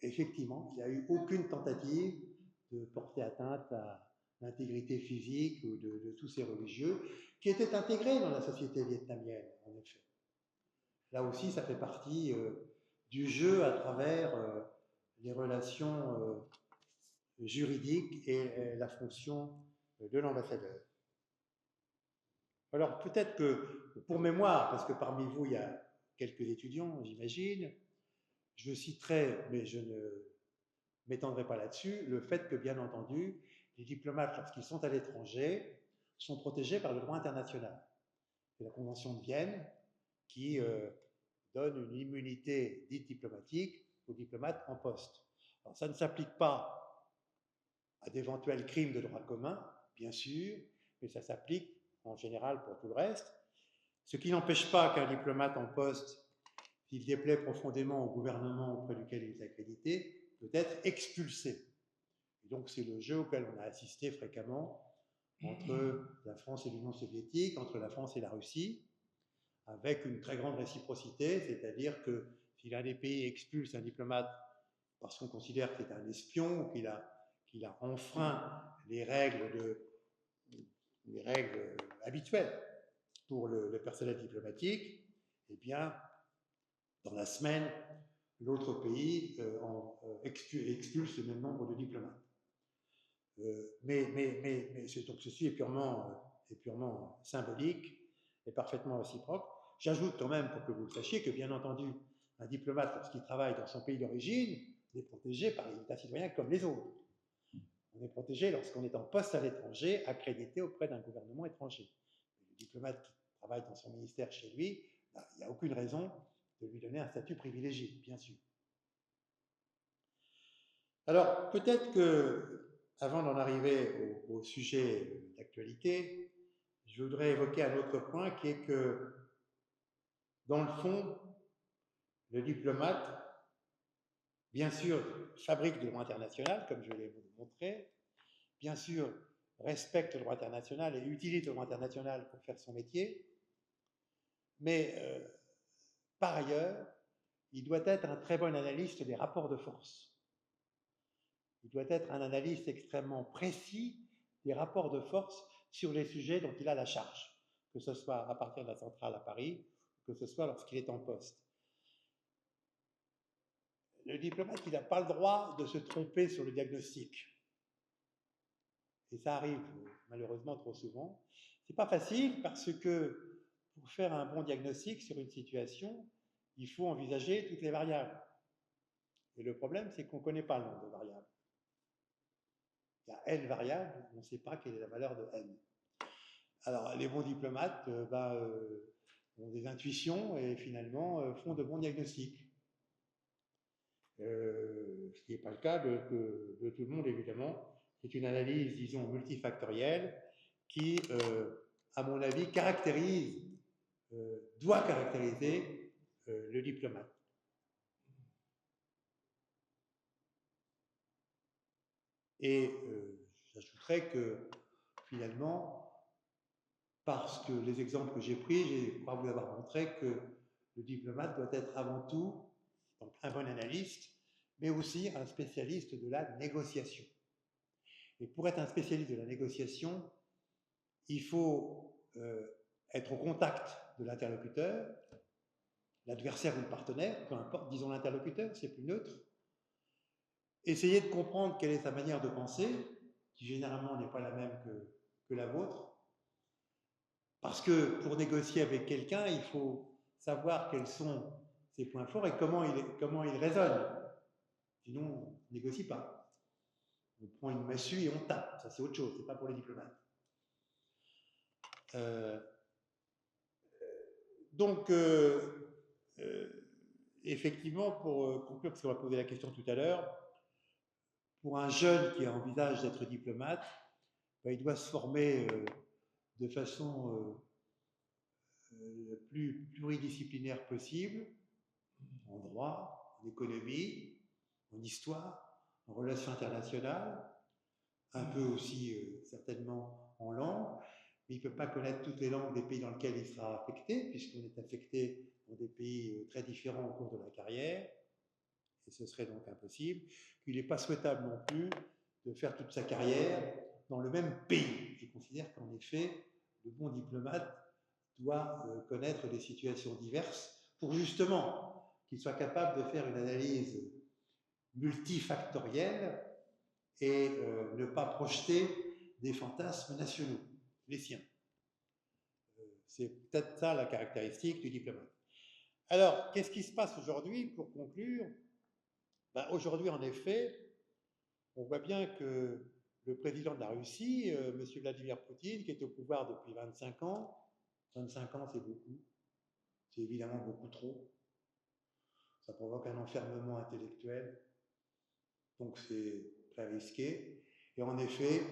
effectivement, il n'y a eu aucune tentative de porter atteinte à l'intégrité physique ou de tous ces religieux qui étaient intégrés dans la société vietnamienne, en effet. Là aussi, ça fait partie du jeu à travers les relations juridiques et la fonction de l'ambassadeur. Alors peut-être que, pour mémoire, parce que parmi vous, il y a quelques étudiants, j'imagine, je citerai, mais je ne m'étendrai pas là-dessus, le fait que, bien entendu, les diplomates, lorsqu'ils sont à l'étranger, sont protégés par le droit international. C'est la Convention de Vienne qui donne une immunité dite diplomatique aux diplomates en poste. Alors ça ne s'applique pas à d'éventuels crimes de droit commun, bien sûr, mais ça s'applique en général pour tout le reste, ce qui n'empêche pas qu'un diplomate en poste, s'il déplaît profondément au gouvernement auprès duquel il est accrédité, peut être expulsé. Et donc c'est le jeu auquel on a assisté fréquemment entre la France et l'Union soviétique, entre la France et la Russie, avec une très grande réciprocité, c'est-à-dire que si l'un des pays expulse un diplomate parce qu'on considère qu'il est un espion ou qu'il a enfreint les règles habituelles pour le personnel diplomatique, eh bien, dans la semaine, l'autre pays expulse le même nombre de diplomates. Donc ceci est purement symbolique et parfaitement réciproque. J'ajoute quand même, pour que vous le sachiez, que bien entendu, un diplomate, lorsqu'il travaille dans son pays d'origine, est protégé par les États citoyens comme les autres. On est protégé lorsqu'on est en poste à l'étranger, accrédité auprès d'un gouvernement étranger. Le diplomate qui travaille dans son ministère chez lui, il n'y a aucune raison de lui donner un statut privilégié, bien sûr. Alors, peut-être que, avant d'en arriver au sujet d'actualité, je voudrais évoquer un autre point qui est que, dans le fond, le diplomate, bien sûr, fabrique du droit international, comme je l'ai montré, bien sûr, respecte le droit international et utilise le droit international pour faire son métier, mais par ailleurs, il doit être un très bon analyste des rapports de force. Il doit être un analyste extrêmement précis des rapports de force sur les sujets dont il a la charge, que ce soit à partir de la centrale à Paris, que ce soit lorsqu'il est en poste. Le diplomate, il n'a pas le droit de se tromper sur le diagnostic. Et ça arrive malheureusement trop souvent. C'est pas facile parce que pour faire un bon diagnostic sur une situation, il faut envisager toutes les variables. Et le problème, c'est qu'on ne connaît pas le nombre de variables. Il y a n variables, on ne sait pas quelle est la valeur de n. Alors, les bons diplomates ont des intuitions et finalement font de bons diagnostics. Ce qui n'est pas le cas de tout le monde, évidemment. C'est une analyse, disons, multifactorielle qui, à mon avis, doit caractériser le diplomate. Et j'ajouterais que, finalement, parce que les exemples que j'ai pris, je crois vous avoir montré que le diplomate doit être avant tout donc un bon analyste, mais aussi un spécialiste de la négociation. Et pour être un spécialiste de la négociation, il faut être au contact de l'interlocuteur, l'adversaire ou le partenaire, peu importe, disons l'interlocuteur, c'est plus neutre. Essayer de comprendre quelle est sa manière de penser, qui généralement n'est pas la même que la vôtre, parce que pour négocier avec quelqu'un, il faut savoir quels sont ses points forts et comment il raisonne. Sinon, on ne négocie pas. On prend une massue et on tape. Ça, c'est autre chose. Ce n'est pas pour les diplomates. Donc, effectivement, pour conclure, parce qu'on va poser la question tout à l'heure, pour un jeune qui envisage d'être diplomate, ben, il doit se former de façon la plus pluridisciplinaire possible, en droit, en économie, en histoire, en relations internationales, un peu aussi certainement en langue, mais il ne peut pas connaître toutes les langues des pays dans lesquels il sera affecté, puisqu'on est affecté dans des pays très différents au cours de la carrière, et ce serait donc impossible. Il n'est pas souhaitable non plus de faire toute sa carrière dans le même pays. Je considère qu'en effet, le bon diplomate doit connaître des situations diverses pour justement qu'il soit capable de faire une analyse multifactorielle et ne pas projeter des fantasmes nationaux, les siens. C'est peut-être ça la caractéristique du diplomate. Alors, qu'est-ce qui se passe aujourd'hui pour conclure? Ben, aujourd'hui, en effet, on voit bien que le président de la Russie, M. Vladimir Poutine, qui est au pouvoir depuis 25 ans c'est beaucoup, c'est évidemment beaucoup trop, ça provoque un enfermement intellectuel, donc c'est très risqué. Et en effet,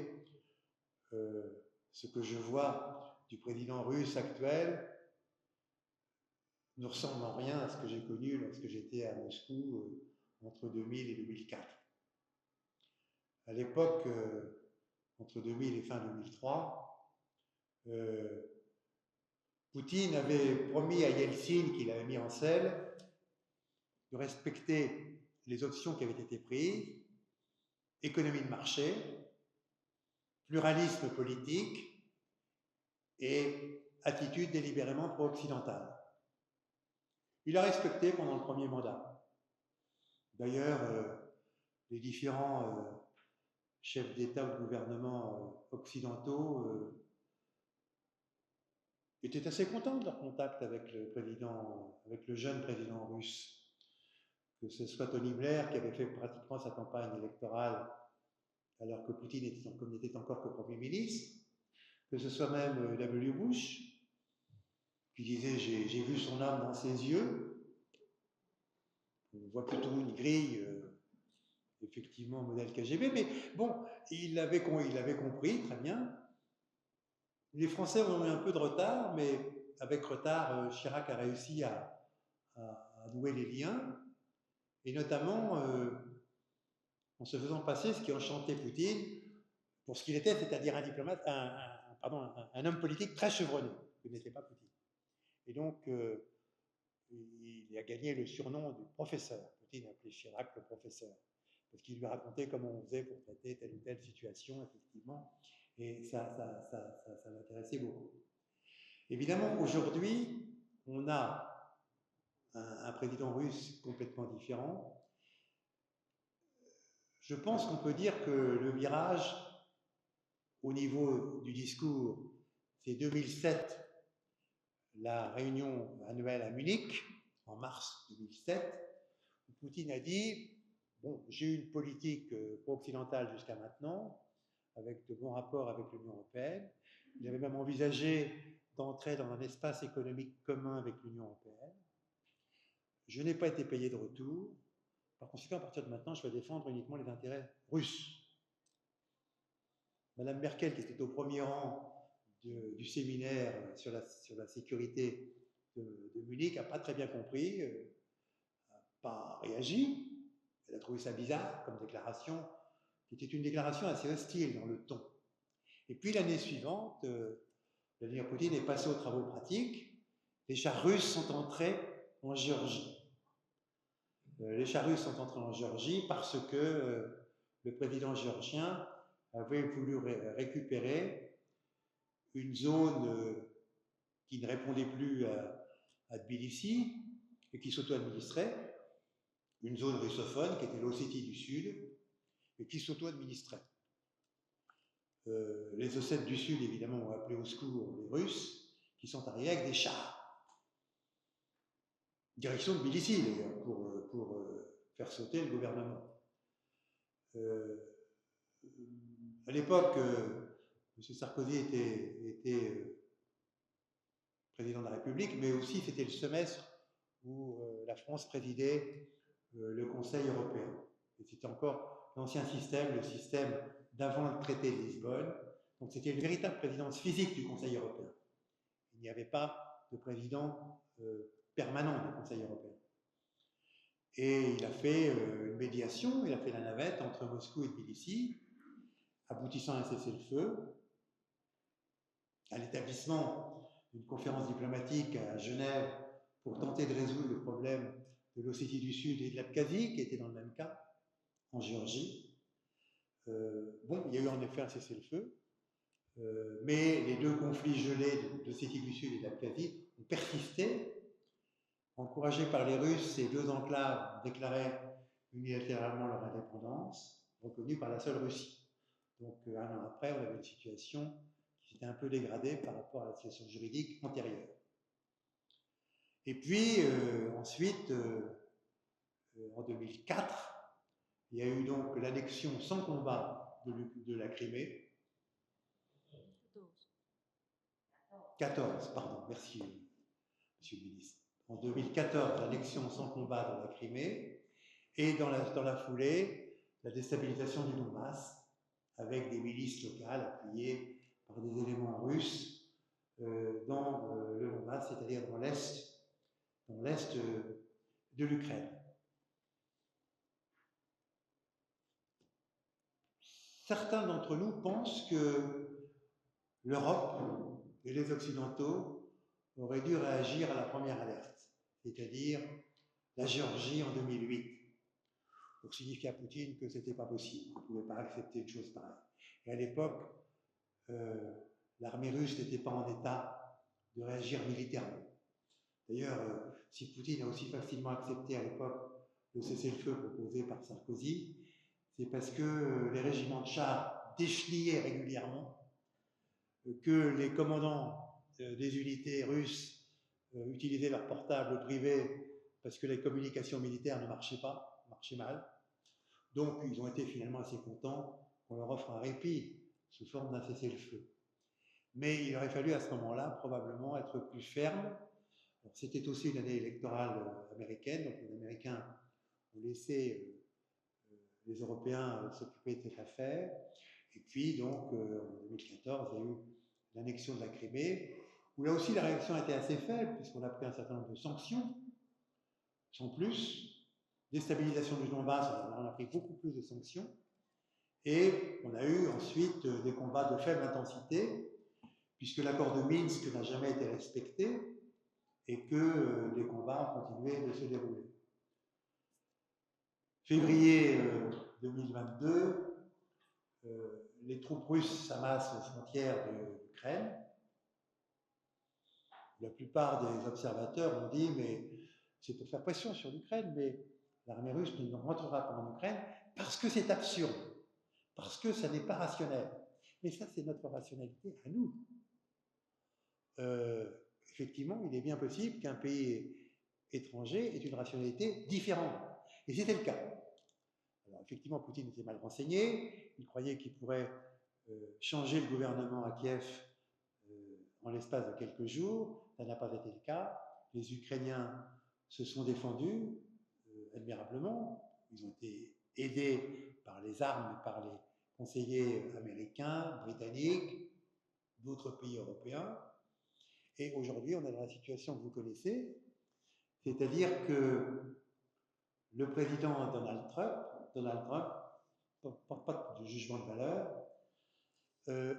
ce que je vois du président russe actuel ne ressemble en rien à ce que j'ai connu lorsque j'étais à Moscou entre 2000 et 2004. À l'époque, entre 2000 et fin 2003, Poutine avait promis à Yeltsin, qu'il avait mis en selle, de respecter les options qui avaient été prises, économie de marché, pluralisme politique et attitude délibérément pro-occidentale. Il a respecté pendant le premier mandat. D'ailleurs, les différents chefs d'État ou de gouvernement occidentaux étaient assez contents de leur contact avec le jeune président russe. Que ce soit Tony Blair, qui avait fait pratiquement sa campagne électorale alors que Poutine n'était encore que Premier ministre, que ce soit même W. Bush, qui disait « j'ai vu son âme dans ses yeux », on voit plutôt une grille, effectivement, modèle KGB, mais bon, il l'avait compris, très bien. Les Français ont eu un peu de retard, mais avec retard, Chirac a réussi à nouer les liens, et notamment en se faisant passer ce qui enchantait Poutine pour ce qu'il était, c'est-à-dire un diplomate, un homme politique très chevronné, que n'était pas Poutine. Et donc, il a gagné le surnom du professeur. Poutine appelait Chirac le professeur, parce qu'il lui racontait comment on faisait pour traiter telle ou telle situation, effectivement, et ça l'intéressait beaucoup. Évidemment, aujourd'hui, on a un président russe complètement différent. Je pense qu'on peut dire que le virage au niveau du discours, c'est 2007, la réunion annuelle à Munich, en mars 2007, où Poutine a dit « Bon, j'ai eu une politique pro-occidentale jusqu'à maintenant, avec de bons rapports avec l'Union européenne. Il avait même envisagé d'entrer dans un espace économique commun avec l'Union européenne. Je n'ai pas été payé de retour. Par conséquent, à partir de maintenant, je vais défendre uniquement les intérêts russes. » Madame Merkel, qui était au premier rang du séminaire sur la sécurité de Munich, n'a pas très bien compris, n'a pas réagi. Elle a trouvé ça bizarre comme déclaration, qui était une déclaration assez hostile dans le ton. Et puis l'année suivante, Vladimir Poutine est passé aux travaux pratiques. Les chars russes sont entrés en Géorgie. Les chars russes sont entrés en Géorgie parce que le président géorgien avait voulu récupérer une zone qui ne répondait plus à Tbilissi et qui s'auto-administrait, une zone russophone qui était l'Ossétie du Sud et qui s'auto-administrait. Les Ossètes du Sud, évidemment, ont appelé au secours les Russes, qui sont arrivés avec des chars. Direction de Tbilissi, d'ailleurs, pour faire sauter le gouvernement. À l'époque, M. Sarkozy était président de la République, mais aussi c'était le semestre où la France présidait le Conseil européen. Et c'était encore l'ancien système, le système d'avant le traité de Lisbonne. Donc c'était une véritable présidence physique du Conseil européen. Il n'y avait pas de président permanent du Conseil européen. Et il a fait une médiation, il a fait la navette entre Moscou et Tbilissi, aboutissant à un cessez-le-feu, à l'établissement d'une conférence diplomatique à Genève pour tenter de résoudre le problème de l'Ossétie du Sud et de l'Abkhazie, qui était dans le même cas, en Géorgie. Bon, il y a eu en effet un cessez-le-feu, mais les deux conflits gelés de l'Ossétie du Sud et de l'Abkhazie ont persisté. Encouragés par les Russes, ces deux enclaves déclaraient unilatéralement leur indépendance, reconnue par la seule Russie. Donc, un an après, on avait une situation qui s'était un peu dégradée par rapport à la situation juridique antérieure. Et puis, ensuite, en 2004, il y a eu donc l'annexion sans combat de la Crimée. 14, pardon, merci, monsieur le ministre. En 2014, l'annexion sans combat de la Crimée, et dans la foulée, la déstabilisation du Donbass, avec des milices locales appuyées par des éléments russes dans le Donbass, c'est-à-dire dans l'est de l'Ukraine. Certains d'entre nous pensent que l'Europe et les Occidentaux auraient dû réagir à la première alerte, c'est-à-dire la Géorgie en 2008, pour signifier à Poutine que ce n'était pas possible, on ne pouvait pas accepter une chose pareille. Et à l'époque, l'armée russe n'était pas en état de réagir militairement. D'ailleurs, si Poutine a aussi facilement accepté à l'époque le cessez-le-feu proposé par Sarkozy, c'est parce que les régiments de chars déchelillaient régulièrement, que les commandants des unités russes utilisaient leur portable privé parce que les communications militaires ne marchaient pas, marchaient mal. Donc, ils ont été finalement assez contents qu'on leur offre un répit sous forme d'un cessez-le-feu. Mais il aurait fallu à ce moment-là probablement être plus ferme. C'était aussi une année électorale américaine, donc les Américains ont laissé les Européens s'occuper de cette affaire. Et puis, donc, en 2014, il y a eu l'annexion de la Crimée, où là aussi la réaction était assez faible, puisqu'on a pris un certain nombre de sanctions, sans plus. Déstabilisation du Donbass, on a pris beaucoup plus de sanctions. Et on a eu ensuite des combats de faible intensité, puisque l'accord de Minsk n'a jamais été respecté et que les combats ont continué de se dérouler. Février 2022, les troupes russes s'amassent aux frontières de l'Ukraine. La plupart des observateurs ont dit, mais c'est pour faire pression sur l'Ukraine, mais l'armée russe ne rentrera pas en Ukraine parce que c'est absurde, parce que ça n'est pas rationnel. Mais ça, c'est notre rationalité à nous. Effectivement, il est bien possible qu'un pays étranger ait une rationalité différente. Et c'était le cas. Alors, effectivement, Poutine était mal renseigné. Il croyait qu'il pourrait changer le gouvernement à Kiev en l'espace de quelques jours. Ça n'a pas été le cas. Les Ukrainiens se sont défendus admirablement. Ils ont été aidés par les armes et par les conseillers américains, britanniques, d'autres pays européens. Et aujourd'hui, on est dans la situation que vous connaissez, c'est-à-dire que le président Donald Trump, pas de jugement de valeur,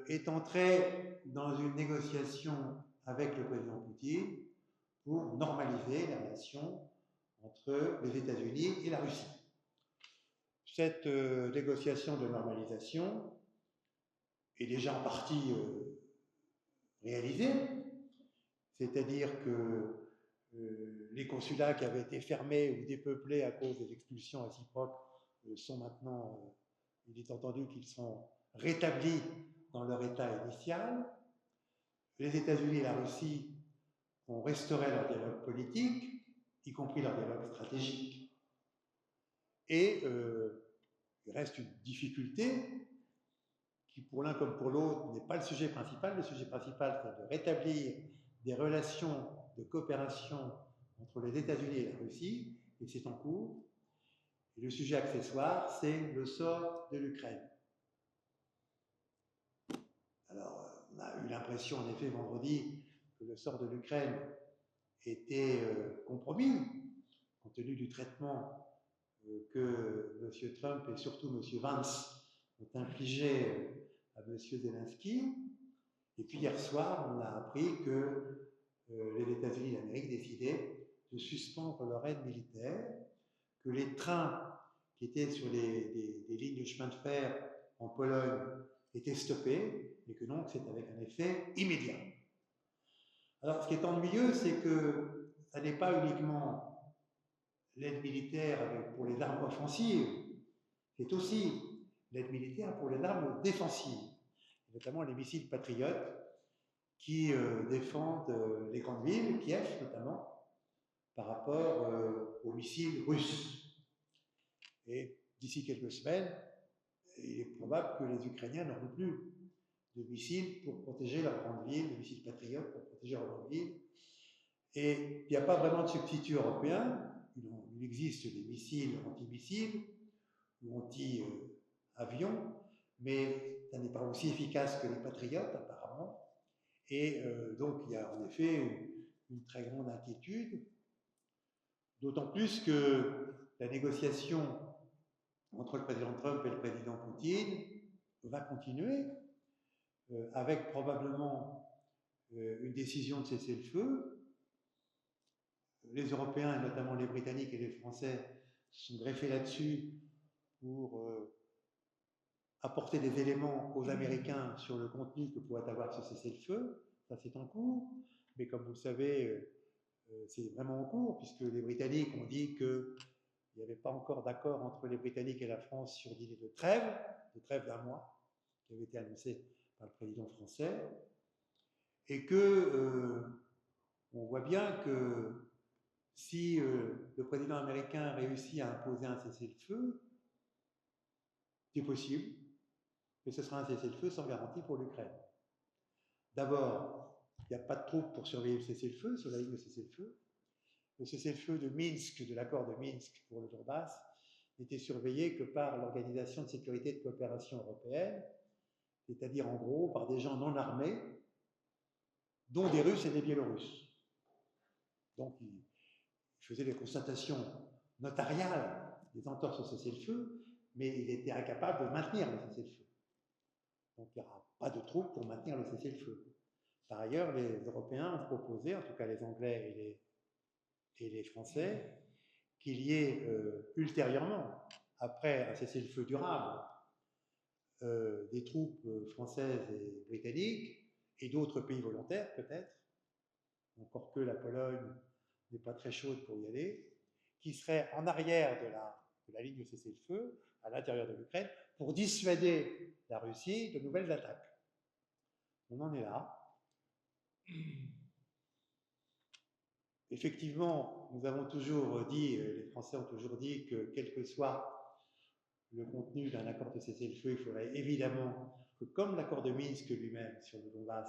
est entré dans une négociation avec le président Poutine pour normaliser les relations entre les États-Unis et la Russie. Cette négociation de normalisation est déjà en partie réalisée, c'est-à-dire que les consulats qui avaient été fermés ou dépeuplés à cause des expulsions réciproques sont maintenant, il est entendu qu'ils sont rétablis dans leur état initial. Les États-Unis et la Russie ont restauré leur dialogue politique, y compris leur dialogue stratégique. Et il reste une difficulté qui, pour l'un comme pour l'autre, n'est pas le sujet principal. Le sujet principal, c'est de rétablir des relations de coopération entre les États-Unis et la Russie, et c'est en cours. Et le sujet accessoire, c'est le sort de l'Ukraine. Alors, on a eu l'impression, en effet, vendredi, que le sort de l'Ukraine était compromis, compte tenu du traitement que M. Trump et surtout M. Vance ont infligé à M. Zelensky. Et puis hier soir, on a appris que les États-Unis d'Amérique décidaient de suspendre leur aide militaire, que les trains qui étaient sur des lignes de chemin de fer en Pologne étaient stoppés, et que donc c'est avec un effet immédiat. Alors ce qui est ennuyeux, c'est que ça n'est pas uniquement l'aide militaire pour les armes offensives, c'est aussi l'aide militaire pour les armes défensives, notamment les missiles patriotes qui défendent les grandes villes, Kiev notamment, par rapport aux missiles russes. Et d'ici quelques semaines, il est probable que les Ukrainiens n'auront plus de missiles pour protéger leurs grandes villes, de missiles patriotes pour protéger leurs grandes villes. Et il n'y a pas vraiment de substitut européen. Il existe des missiles antimissiles ou anti-avions, mais ça n'est pas aussi efficace que les patriotes, apparemment. Et donc, il y a en effet une très grande inquiétude, d'autant plus que la négociation entre le président Trump et le président Poutine va continuer, avec probablement une décision de cesser le feu. Les Européens, et notamment les Britanniques et les Français, se sont greffés là-dessus pour apporter des éléments aux Américains sur le contenu que pourrait avoir ce cessez-le-feu. Ça, c'est en cours, mais comme vous le savez, c'est vraiment en cours, puisque les Britanniques ont dit qu'il n'y avait pas encore d'accord entre les Britanniques et la France sur l'idée de trêve d'un mois, qui avait été annoncée par le président français, et que on voit bien que si le président américain réussit à imposer un cessez-le-feu, c'est possible, mais ce sera un cessez-le-feu sans garantie pour l'Ukraine. D'abord, il n'y a pas de troupes pour surveiller le cessez-le-feu, sur la ligne de cessez-le-feu. Le cessez-le-feu de Minsk, de l'accord de Minsk pour le Donbass, n'était surveillé que par l'Organisation de sécurité et de coopération européenne, c'est-à-dire en gros par des gens non armés, dont des Russes et des Biélorusses. Donc ils faisaient des constatations notariales des entorses au cessez-le-feu, mais il était incapable de maintenir le cessez-le-feu. Donc il n'y aura pas de troupes pour maintenir le cessez-le-feu. Par ailleurs, les Européens ont proposé, en tout cas les Anglais et les Français, qu'il y ait ultérieurement, après un cessez-le-feu durable, des troupes françaises et britanniques, et d'autres pays volontaires peut-être, encore que la Pologne n'est pas très chaude pour y aller, qui seraient en arrière de la ligne de cessez-le-feu, à l'intérieur de l'Ukraine, pour dissuader la Russie de nouvelles attaques. On en est là. Effectivement, nous avons toujours dit, les Français ont toujours dit que quel que soit le contenu d'un accord de cessez-le-feu, il faudrait évidemment que, comme l'accord de Minsk lui-même sur le Donbass,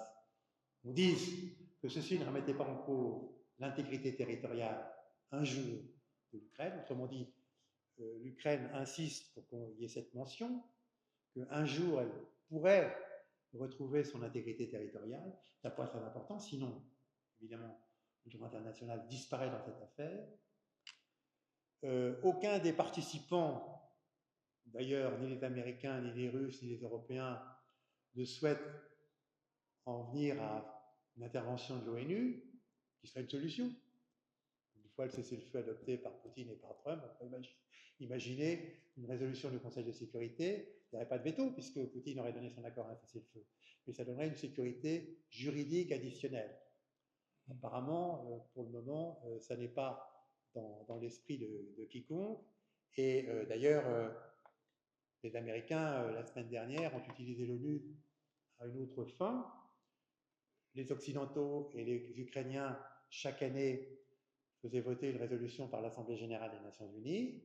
on dise que ceci ne remettait pas en cause l'intégrité territoriale un jour de l'Ukraine. Autrement dit, l'Ukraine insiste pour qu'il y ait cette mention, qu'un jour elle pourrait retrouver son intégrité territoriale. Ça pourrait être très important, sinon, évidemment, le droit international disparaît dans cette affaire. Aucun des participants, d'ailleurs, ni les Américains, ni les Russes, ni les Européens, ne souhaitent en venir à une intervention de l'ONU, qui serait une solution. Une fois le cessez-le-feu adopté par Poutine et par Trump, on peut imaginer une résolution du Conseil de sécurité. Il n'y aurait pas de veto, puisque Poutine aurait donné son accord à un cessez-le-feu. Mais ça donnerait une sécurité juridique additionnelle. Apparemment, pour le moment, ça n'est pas dans l'esprit de quiconque. Et d'ailleurs, les Américains, la semaine dernière, ont utilisé l'ONU à une autre fin. Les Occidentaux et les Ukrainiens, chaque année, faisaient voter une résolution par l'Assemblée générale des Nations unies.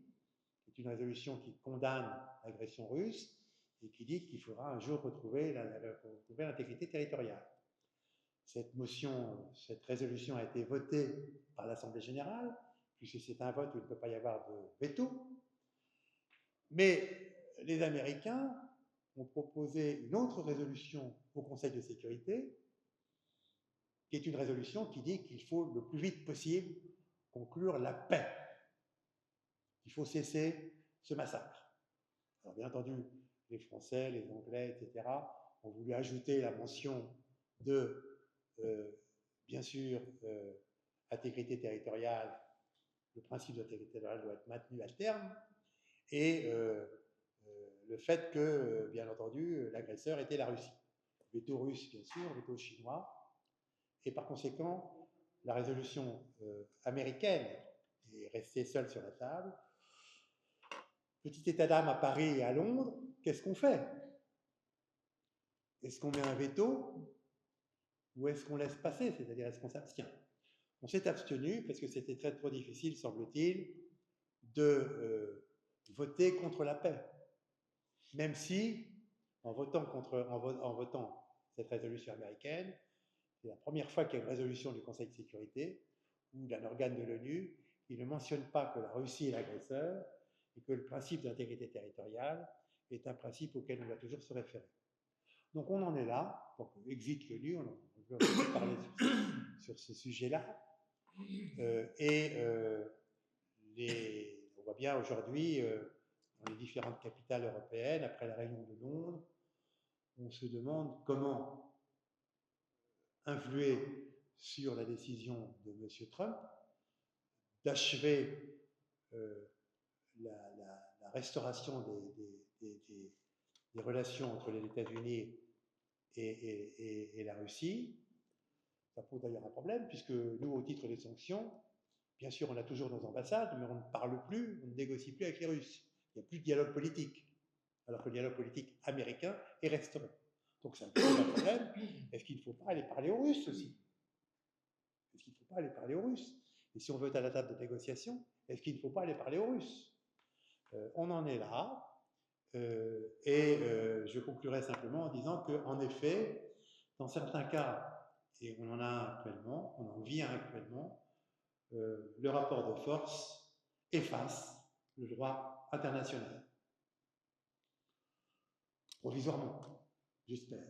C'est une résolution qui condamne l'agression russe et qui dit qu'il faudra un jour retrouver l'intégrité territoriale. cette résolution a été votée par l'Assemblée générale, puisque c'est un vote où il ne peut pas y avoir de veto. Mais les Américains ont proposé une autre résolution au Conseil de sécurité, qui est une résolution qui dit qu'il faut le plus vite possible conclure la paix. Il faut cesser ce massacre. Alors bien entendu, les Français, les Anglais, etc., ont voulu ajouter la mention de, bien sûr, intégrité territoriale. Le principe d'intégrité territoriale doit être maintenu à terme, et le fait que, bien entendu, l'agresseur était la Russie. Veto russe, bien sûr, veto chinois, et par conséquent, la résolution américaine est restée seule sur la table. Petit état d'âme à Paris et à Londres, qu'est-ce qu'on fait? Est-ce qu'on met un veto ou est-ce qu'on laisse passer, c'est-à-dire est-ce qu'on s'abstient? On s'est abstenu parce que c'était trop difficile, semble-t-il, de voter contre la paix. Même si, en votant cette résolution américaine, c'est la première fois qu'il y a une résolution du Conseil de sécurité ou d'un organe de l'ONU qui ne mentionne pas que la Russie est l'agresseur et que le principe d'intégrité territoriale est un principe auquel on doit toujours se référer. Donc on en est là, donc exit l'ONU, on veut parler sur ce sujet-là, on voit bien aujourd'hui, dans les différentes capitales européennes, après la réunion de Londres, on se demande comment influer sur la décision de M. Trump d'achever la restauration des relations entre les États-Unis et la Russie. Ça pose d'ailleurs un problème, puisque nous, au titre des sanctions, bien sûr, on a toujours nos ambassades, mais on ne parle plus, on ne négocie plus avec les Russes. Il n'y a plus de dialogue politique, alors que le dialogue politique américain est restauré. Donc ça pose un problème. Est-ce qu'il ne faut pas aller parler aux Russes aussi? Est-ce qu'il ne faut pas aller parler aux Russes? Et si on veut être à la table de négociation, est-ce qu'il ne faut pas aller parler aux Russes? On en est là, je conclurai simplement en disant qu'en effet, dans certains cas, et on en a actuellement, on en vit actuellement, le rapport de force efface le droit international. Provisoirement, j'espère.